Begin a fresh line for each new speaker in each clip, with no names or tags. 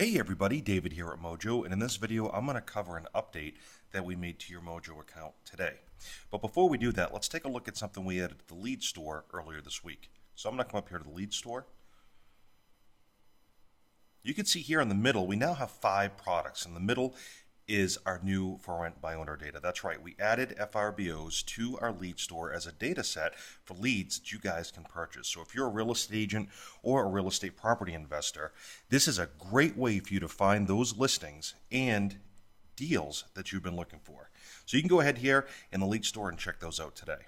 Hey everybody, David here at Mojo, and in this video I'm going to cover an update that we made to your Mojo account today. But before we do that, let's take a look at something we added to the lead store earlier this week. So I'm going to come up here to the lead store. You can see here in the middle, we now have 5 products. In the middle is our new for rent by owner data. That's right, we added FRBOs to our lead store as a data set for leads that you guys can purchase. So if you're a real estate agent or a real estate property investor, this is a great way for you to find those listings and deals that you've been looking for. So you can go ahead here in the lead store and check those out today.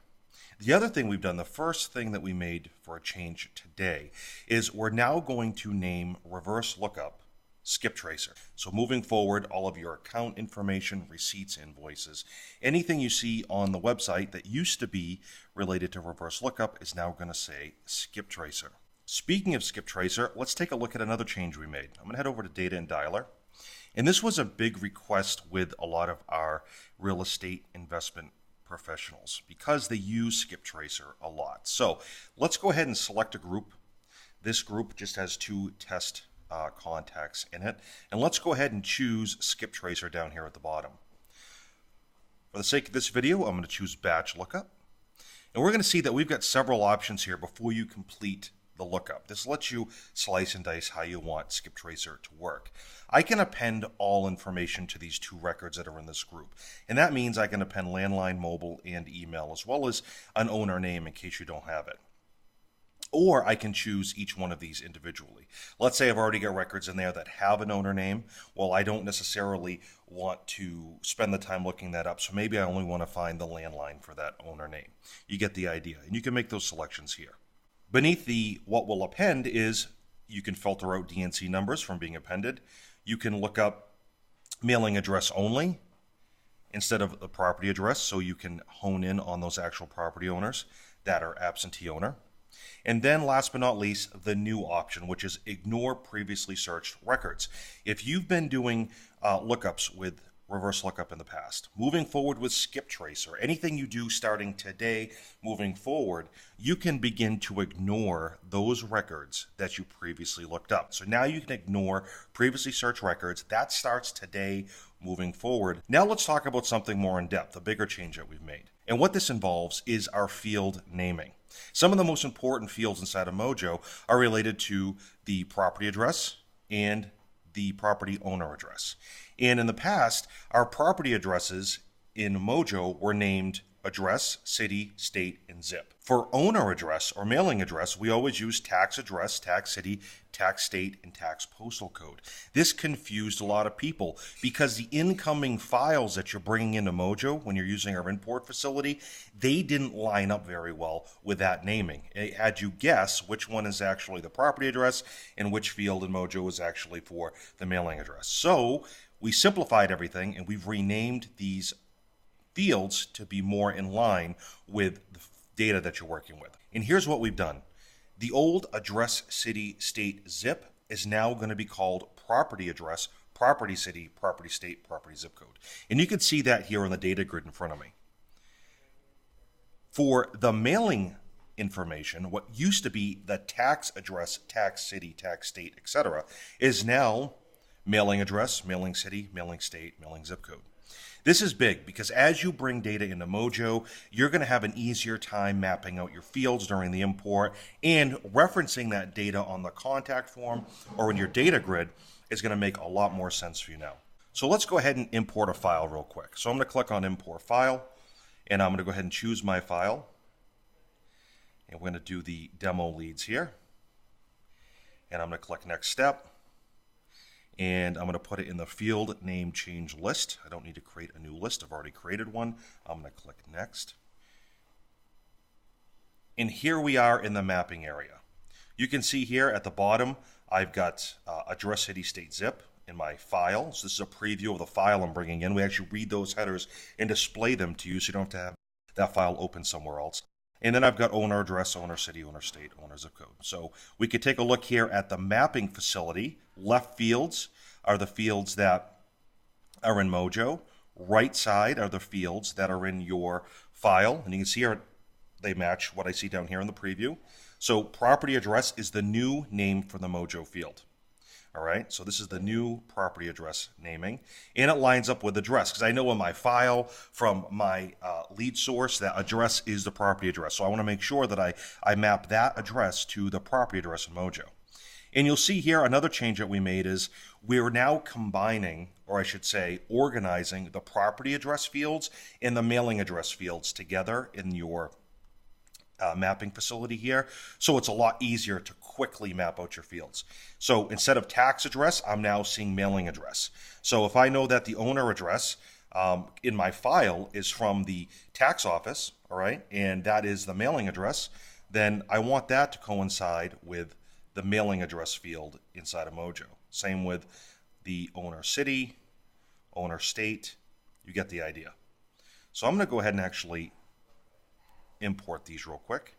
The other thing we've done, the first thing that we made for a change today, is we're now going to name Reverse Lookup Skip Tracer. So moving forward, all of your account information, receipts, invoices, anything you see on the website that used to be related to Reverse Lookup is now going to say Skip Tracer. Speaking of Skip Tracer, let's take a look at another change we made. I'm going to head over to Data and Dialer. And this was a big request with a lot of our real estate investment professionals because they use Skip Tracer a lot. So let's go ahead and select a group. This group just has 2 test contacts in it. And let's go ahead and choose Skip Tracer down here at the bottom. For the sake of this video, I'm going to choose Batch Lookup. And we're going to see that we've got several options here before you complete the lookup. This lets you slice and dice how you want Skip Tracer to work. I can append all information to these 2 records that are in this group. And that means I can append landline, mobile, and email, as well as an owner name in case you don't have it. Or I can choose each one of these individually. Let's say I've already got records in there that have an owner name. Well, I don't necessarily want to spend the time looking that up, so maybe I only want to find the landline for that owner name. You get the idea, and you can make those selections here. Beneath the what will append is you can filter out DNC numbers from being appended. You can look up mailing address only instead of the property address, so you can hone in on those actual property owners that are absentee owner. And then last but not least, the new option, which is ignore previously searched records. If you've been doing lookups with Reverse Lookup in the past, moving forward with Skip Tracer, anything you do starting today, moving forward, you can begin to ignore those records that you previously looked up. So now you can ignore previously searched records. That starts today, moving forward. Now let's talk about something more in depth, a bigger change that we've made. And what this involves is our field naming. Some of the most important fields inside of Mojo are related to the property address and the property owner address. And in the past, our property addresses in Mojo were named address, city, state, and zip. For owner address or mailing address, we always use tax address, tax city, tax state, and tax postal code. This confused a lot of people because the incoming files that you're bringing into Mojo when you're using our import facility, they didn't line up very well with that naming. It had you guess which one is actually the property address and which field in Mojo is actually for the mailing address. So we simplified everything and we've renamed these fields to be more in line with the data that you're working with. And here's what we've done. The old address, city, state, zip is now going to be called property address, property city, property state, property zip code. And you can see that here on the data grid in front of me. For the mailing information, what used to be the tax address, tax city, tax state, etc., is now mailing address, mailing city, mailing state, mailing zip code. This is big because as you bring data into Mojo, you're going to have an easier time mapping out your fields during the import, and referencing that data on the contact form or in your data grid is going to make a lot more sense for you now. So let's go ahead and import a file real quick. So I'm going to click on Import File, and I'm going to go ahead and choose my file. And we're going to do the demo leads here. And I'm going to click Next Step. And I'm going to put it in the field name change list. I don't need to create a new list. I've already created one. I'm going to click Next. And here we are in the mapping area. You can see here at the bottom, I've got address, city, state, zip in my file. So this is a preview of the file I'm bringing in. We actually read those headers and display them to you so you don't have to have that file open somewhere else. And then I've got owner address, owner city, owner state, owner zip code. So we could take a look here at the mapping facility. Left fields are the fields that are in Mojo. Right side are the fields that are in your file. And you can see here they match what I see down here in the preview. So property address is the new name for the Mojo field. All right, so this is the new property address naming, and it lines up with address because I know in my file from my lead source that address is the property address. So I want to make sure that I map that address to the property address in Mojo. And you'll see here another change that we made is we're now combining, or I should say, organizing the property address fields and the mailing address fields together in your mapping facility here. So it's a lot easier to quickly map out your fields. So instead of tax address, I'm now seeing mailing address. So if I know that the owner address in my file is from the tax office, all right, and that is the mailing address, then I want that to coincide with the mailing address field inside of Mojo. Same with the owner city, owner state, you get the idea. So I'm going to go ahead and actually import these real quick.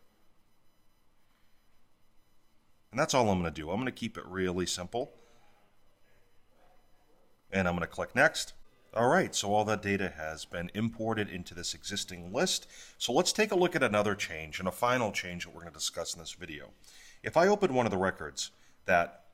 And that's all I'm going to do. I'm going to keep it really simple. And I'm going to click next. All right, so all that data has been imported into this existing list. So let's take a look at another change and a final change that we're going to discuss in this video. If I open one of the records that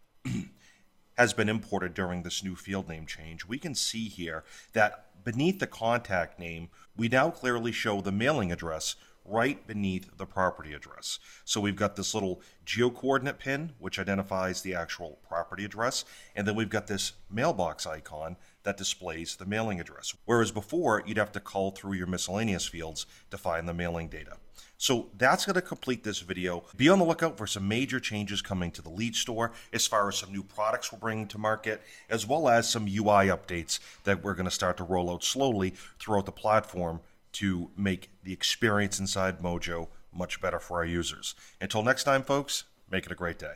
has been imported during this new field name change, we can see here that beneath the contact name, we now clearly show the mailing address right beneath the property address. So we've got this little geocoordinate pin, which identifies the actual property address, and then we've got this mailbox icon that displays the mailing address. Whereas before, you'd have to cull through your miscellaneous fields to find the mailing data. So that's going to complete this video. Be on the lookout for some major changes coming to the Lead Store as far as some new products we're bringing to market, as well as some UI updates that we're going to start to roll out slowly throughout the platform to make the experience inside Mojo much better for our users. Until next time, folks, make it a great day.